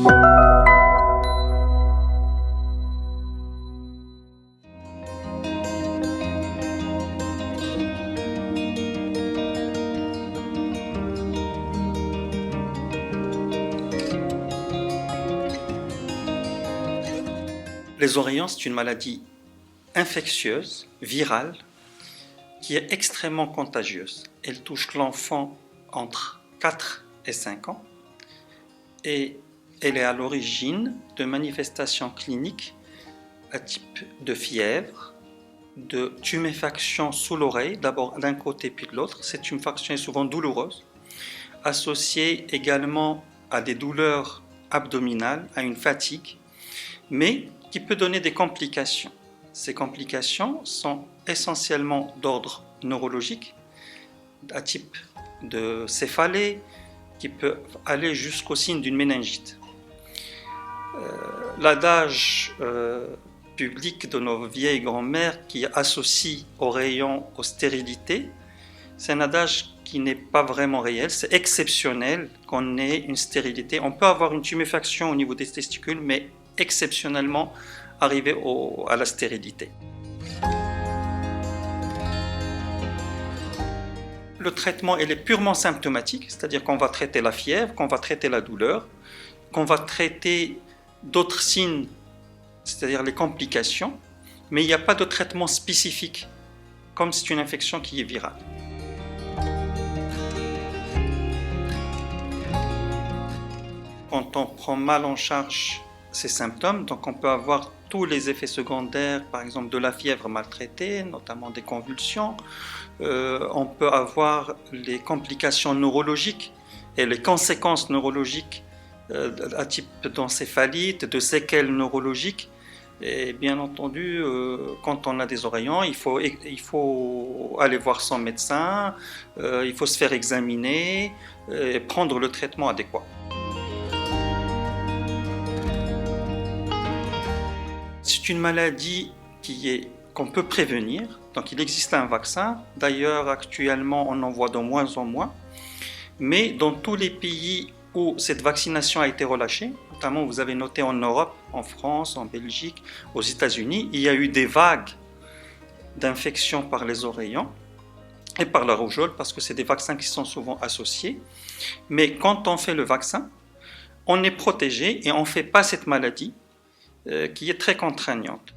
Les oreillons, c'est une maladie infectieuse, virale, qui est extrêmement contagieuse. Elle touche l'enfant entre 4 et 5 ans et elle est à l'origine de manifestations cliniques à type de fièvre, de tuméfaction sous l'oreille, d'abord d'un côté puis de l'autre. Cette tuméfaction est souvent douloureuse, associée également à des douleurs abdominales, à une fatigue, mais qui peut donner des complications. Ces complications sont essentiellement d'ordre neurologique, à type de céphalée, qui peut aller jusqu'au signe d'une méningite. L'adage public de nos vieilles grand-mères qui associe oreillons aux stérilités, c'est un adage qui n'est pas vraiment réel, c'est exceptionnel qu'on ait une stérilité. On peut avoir une tuméfaction au niveau des testicules, mais exceptionnellement arriver à la stérilité. Le traitement il est purement symptomatique, c'est-à-dire qu'on va traiter la fièvre, qu'on va traiter la douleur, qu'on va traiter d'autres signes, c'est-à-dire les complications, mais il n'y a pas de traitement spécifique, comme c'est une infection qui est virale. Quand on prend mal en charge ces symptômes, donc on peut avoir tous les effets secondaires, par exemple de la fièvre maltraitée, notamment des convulsions. On peut avoir les complications neurologiques et les conséquences neurologiques à type d'encéphalite, de séquelles neurologiques. Et bien entendu, quand on a des oreillons, il faut aller voir son médecin, il faut se faire examiner et prendre le traitement adéquat. C'est une maladie qu'on peut prévenir, donc il existe un vaccin. D'ailleurs, actuellement, on en voit de moins en moins. Mais dans tous les pays où cette vaccination a été relâchée, notamment vous avez noté en Europe, en France, en Belgique, aux États-Unis, il y a eu des vagues d'infections par les oreillons et par la rougeole, parce que c'est des vaccins qui sont souvent associés. Mais quand on fait le vaccin, on est protégé et on ne fait pas cette maladie qui est très contraignante.